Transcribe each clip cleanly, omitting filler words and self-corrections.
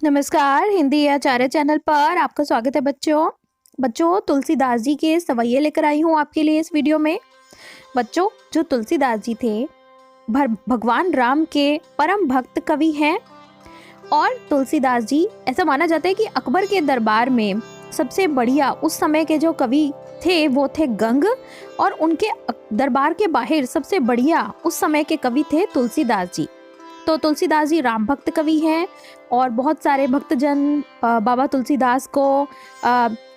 नमस्कार, हिंदी आचार्य चैनल पर आपका स्वागत है बच्चों। तुलसीदास जी के सवैये लेकर आई हूँ आपके लिए इस वीडियो में। बच्चों, जो तुलसीदास जी थे भगवान राम के परम भक्त कवि हैं और तुलसीदास जी ऐसा माना जाता है कि अकबर के दरबार में सबसे बढ़िया उस समय के जो कवि थे वो थे गंग, और उनके दरबार के बाहर सबसे बढ़िया उस समय के कवि थे तुलसीदास जी। तो तुलसीदास जी राम भक्त कवि हैं और बहुत सारे भक्तजन बाबा तुलसीदास को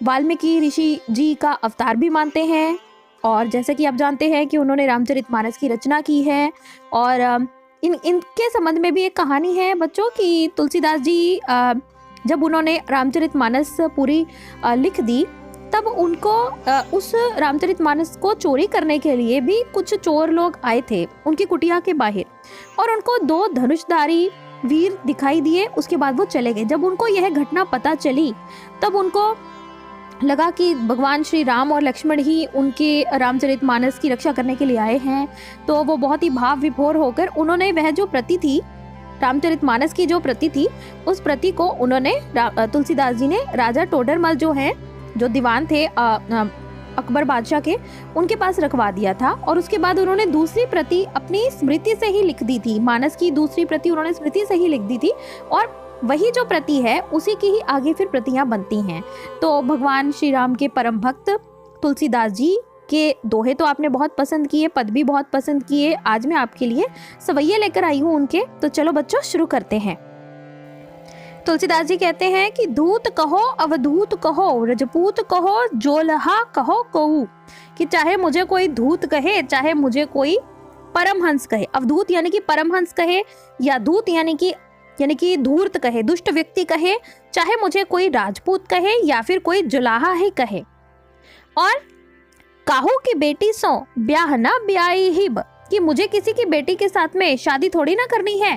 वाल्मीकि ऋषि जी का अवतार भी मानते हैं। और जैसे कि आप जानते हैं कि उन्होंने रामचरितमानस की रचना की है। और इनके संबंध में भी एक कहानी है बच्चों कि तुलसीदास जी जब उन्होंने रामचरितमानस पूरी लिख दी, तब उनको उस रामचरितमानस को चोरी करने के लिए भी कुछ चोर लोग आए थे उनकी कुटिया के बाहर, और उनको 2 धनुषधारी वीर दिखाई दिए। उसके बाद वो चले गए। जब उनको यह घटना पता चली, तब उनको लगा कि भगवान श्री राम और लक्ष्मण ही उनके रामचरितमानस की रक्षा करने के लिए आए हैं। तो वो बहुत ही भाव विभोर होकर उन्होंने वह जो प्रति थी, रामचरितमानस की जो प्रति थी, उस प्रति को उन्होंने तुलसीदास जी ने राजा टोडरमल जो है, जो दीवान थे अकबर बादशाह के, उनके पास रखवा दिया था। और उसके बाद उन्होंने दूसरी प्रति अपनी स्मृति से ही लिख दी थी। मानस की दूसरी प्रति उन्होंने स्मृति से ही लिख दी थी, और वही जो प्रति है उसी की ही आगे फिर प्रतियां बनती हैं। तो भगवान श्री राम के परम भक्त तुलसीदास जी के दोहे तो आपने बहुत पसंद किए, पद भी बहुत पसंद किए। आज मैं आपके लिए सवैये लेकर आई हूँ उनके। तो चलो बच्चों, शुरू करते हैं। तुलसीदास जी कहते हैं कि धूत कहो अवधूत कहो, रजपूत कहो जोलहा कहो कहू, कि चाहे मुझे कोई धूत कहे, चाहे मुझे कोई परमहंस कहे। अवधूत यानी कि परमहंस कहे, या धूत यानी कि धूर्त कहे, दुष्ट व्यक्ति कहे, चाहे मुझे कोई राजपूत कहे या फिर कोई जुलाहा ही कहे। और काहू की बेटी सो ब्याह ना ब्याई हिब, कि मुझे किसी की बेटी के साथ में शादी थोड़ी ना करनी है।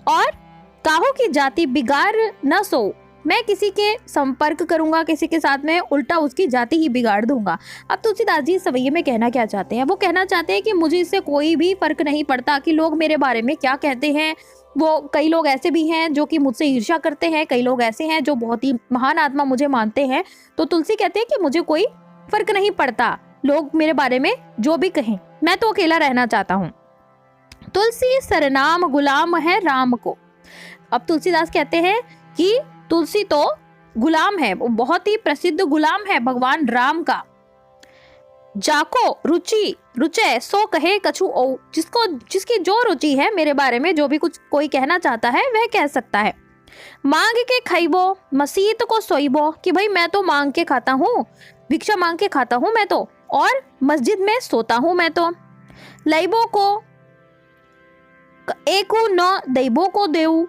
और काहू की जाति बिगाड़ न सो, मैं किसी के संपर्क करूंगा किसी के साथ में, उल्टा उसकी जाति ही बिगाड़ दूंगा। अब तुलसीदास जी सवैये में कहना क्या चाहते हैं? वो कहना चाहते हैं कि मुझे इससे कोई भी फर्क नहीं पड़ता कि लोग मेरे बारे में क्या कहते हैं। वो कई लोग ऐसे भी हैं जो कि मुझसे ईर्ष्या करते हैं, कई लोग ऐसे हैं जो बहुत ही महान आत्मा मुझे मानते हैं। तो तुलसी कहते हैं कि मुझे कोई फर्क नहीं पड़ता, लोग मेरे बारे में जो भी कहें, मैं तो अकेला रहना चाहता हूँ। तुलसी सरनाम गुलाम है राम को। अब तुलसीदास कहते हैं कि तुलसी तो गुलाम है, वो बहुत ही प्रसिद्ध गुलाम है भगवान राम का। जाको रुचि रुचय सो कहे कछु ओ, जिसकी जो रुचि है मेरे बारे में, जो भी कुछ कोई कहना चाहता है वह कह सकता है। मांग के खाइबो मसीत को सोइबो, कि भाई मैं तो मांग के खाता हूँ, भिक्षा मांग के खाता हूँ मैं तो, और मस्जिद में सोता हूँ मैं तो। लइबो को एकू न दैबो को देऊ,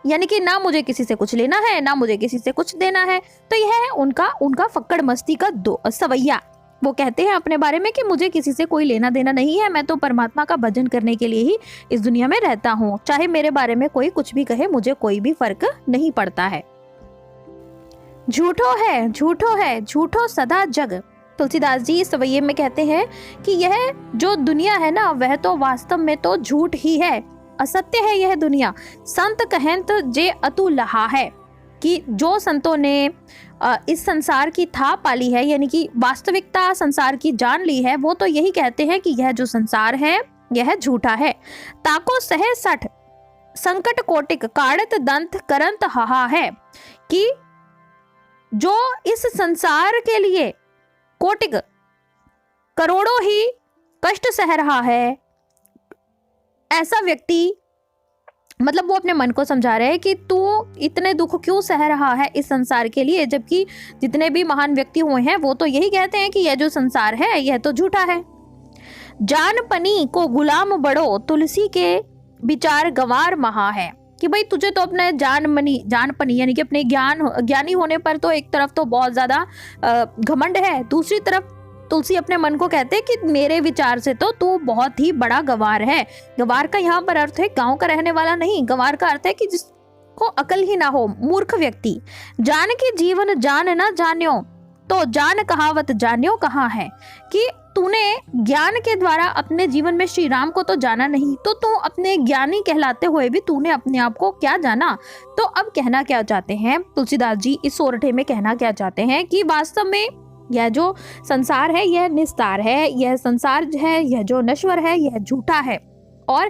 यानी कि ना मुझे किसी से कुछ लेना है ना मुझे किसी से कुछ देना है। तो यह है उनका फक्कड़ मस्ती का सवैया। वो कहते हैं अपने बारे में कि मुझे किसी से कोई लेना देना नहीं है, मैं तो परमात्मा का भजन करने के लिए ही इस दुनिया में रहता हूँ। चाहे मेरे बारे में कोई कुछ भी कहे, मुझे कोई भी फर्क नहीं पड़ता है। झूठो है झूठो सदा जग। तुलसीदास जी सवैये में कहते हैं कि यह जो दुनिया है ना, वह तो वास्तव में तो झूठ ही है, असत्य है यह दुनिया। संत कहंत जे अतु लहा है, कि जो संतों ने इस संसार की था पाली है, यानी कि वास्तविकता संसार की जान ली है, वो तो यही कहते हैं कि यह जो संसार है यह झूठा है। ताको सहे सठ संकट कोटिक काड़त दंत करंत हाहा है, कि जो इस संसार के लिए कोटिक करोड़ों ही कष्ट सह रहा है, ऐसा व्यक्ति, मतलब वो अपने मन को समझा रहे हैं कि तू इतने दुख क्यों सह रहा है इस संसार के लिए, जबकि जितने भी महान व्यक्ति हुए हैं वो तो यही कहते हैं कि यह जो संसार है यह तो झूठा है। जान पनी को गुलाम बड़ो तुलसी के विचार गंवार महा है, कि भाई तुझे तो अपने जान पनी यानी कि अपने ज्ञानी होने पर तो एक तरफ तो बहुत ज्यादा घमंड है, दूसरी तरफ तुलसी अपने मन को कहते हैं कि मेरे विचार से तो तू बहुत ही बड़ा गंवार है। गंवार का यहाँ पर अर्थ है गांव का रहने वाला नहीं, गंवार का अर्थ है कि जिसको अकल ही ना हो, मूर्ख व्यक्ति। जान के जीवन जान ना जान्यो, तो जान कहावत जान्यो कहाँ है, कि तूने ज्ञान के द्वारा अपने जीवन में श्री राम को तो जाना नहीं, तो तू अपने ज्ञानी कहलाते हुए भी तूने अपने आप को क्या जाना। तो अब कहना क्या चाहते हैं तुलसीदास जी इस सोरठे में, कहना क्या चाहते हैं कि वास्तव में यह जो संसार है यह निस्तार है, यह संसार है यह जो नश्वर है यह झूठा है। और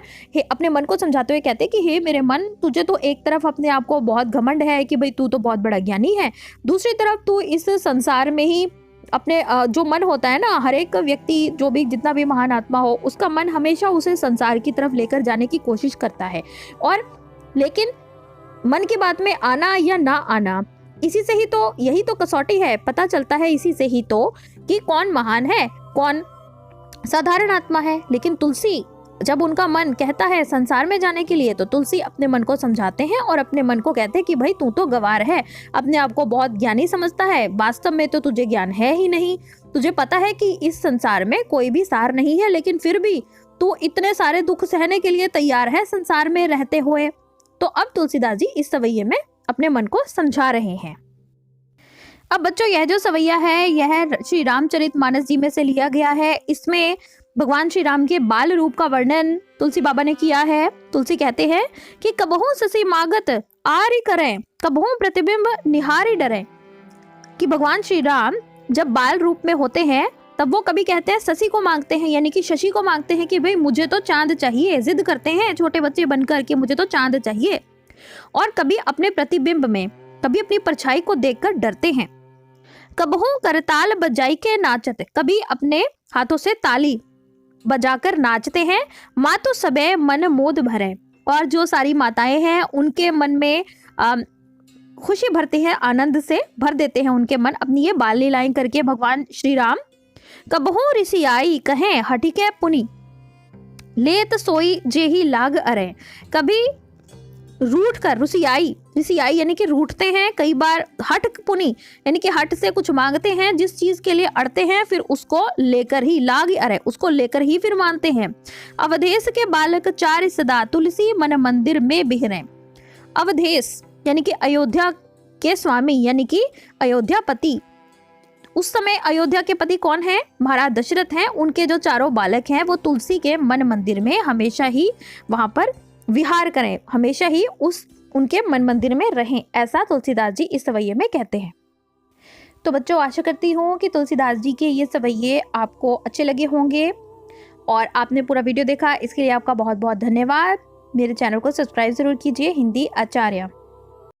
अपने मन को समझाते हुए कहते कि हे मेरे मन, तुझे तो एक तरफ अपने आप को बहुत घमंड है कि भाई तू तो बहुत बड़ा ज्ञानी है, दूसरी तरफ तू इस संसार में ही अपने जो मन होता है ना, हर एक व्यक्ति जो भी जितना भी महान आत्मा हो उसका मन हमेशा उसे संसार की तरफ लेकर जाने की कोशिश करता है। और लेकिन मन की बात में आना या ना आना, इसी से ही तो, यही तो कसौटी है, पता चलता है इसी से ही तो कि कौन महान है कौन साधारण आत्मा है। लेकिन तुलसी जब उनका मन कहता है संसार में जाने के लिए, तो तुलसी अपने मन को समझाते हैं और अपने मन को कहते हैं कि भाई तू तो गवार है, अपने आप को बहुत ज्ञानी समझता है, वास्तव में तो तुझे ज्ञान है ही नहीं। तुझे पता है कि इस संसार में कोई भी सार नहीं है, लेकिन फिर भी तू इतने सारे दुख सहने के लिए तैयार है संसार में रहते हुए। तो अब तुलसीदास जी इस सवैये में अपने मन को समझा रहे हैं। अब बच्चों यह जो सवैया है यह श्री रामचरितमानस जी में से लिया गया है। इसमें भगवान श्री राम के बाल रूप का वर्णन तुलसी बाबा ने किया है। तुलसी कहते हैं कि कबहू ससी मागत आरी करें, कबहू प्रतिबिंब निहारी डरें। कि भगवान श्री राम जब बाल रूप में होते हैं तब वो कभी कहते हैं शशि को मांगते हैं, यानी कि शशि को मांगते हैं कि भाई मुझे तो चांद चाहिए, जिद करते हैं छोटे बच्चे बनकर के मुझे तो चांद चाहिए। और कभी अपने प्रतिबिंब में, कभी अपनी परछाई को देखकर डरते हैं। कबहू करताल बजाई के नाचत, कभी अपने हाथों से ताली बजाकर नाचते हैं। मातु सबे मन मोद भरे, और जो सारी माताएं हैं उनके मन में खुशी भरते हैं, आनंद से भर देते हैं उनके मन अपनी ये बाल लीलाएं करके भगवान श्री राम। कबहू ऋषियाई कहें हटिके पुनि, लेत सोई जेही लाग अरे। कभी रूठ कर, ऋषियाई यानी कि रूठते हैं, कई बार हट पुनि यानी कि हट से कुछ मांगते हैं, जिस चीज के लिए अड़ते हैं फिर उसको लेकर ही, लाग अरे उसको लेकर ही फिर मानते हैं। अवधेश के बालक चार सदा, तुलसी मन मंदिर में बिहरे। अवधेश यानी कि अयोध्या के स्वामी, यानी कि अयोध्यापति। उस समय अयोध्या के पति कौन है? महाराज दशरथ हैं। उनके जो चारों बालक हैं वो तुलसी के मन मंदिर में हमेशा ही वहां पर विहार करें, हमेशा ही उनके मन मंदिर में रहें, ऐसा तुलसीदास जी इस सवैये में कहते हैं। तो बच्चों आशा करती हूँ कि तुलसीदास जी के ये सवैये आपको अच्छे लगे होंगे और आपने पूरा वीडियो देखा, इसके लिए आपका बहुत बहुत धन्यवाद। मेरे चैनल को सब्सक्राइब जरूर कीजिए। हिंदी आचार्य।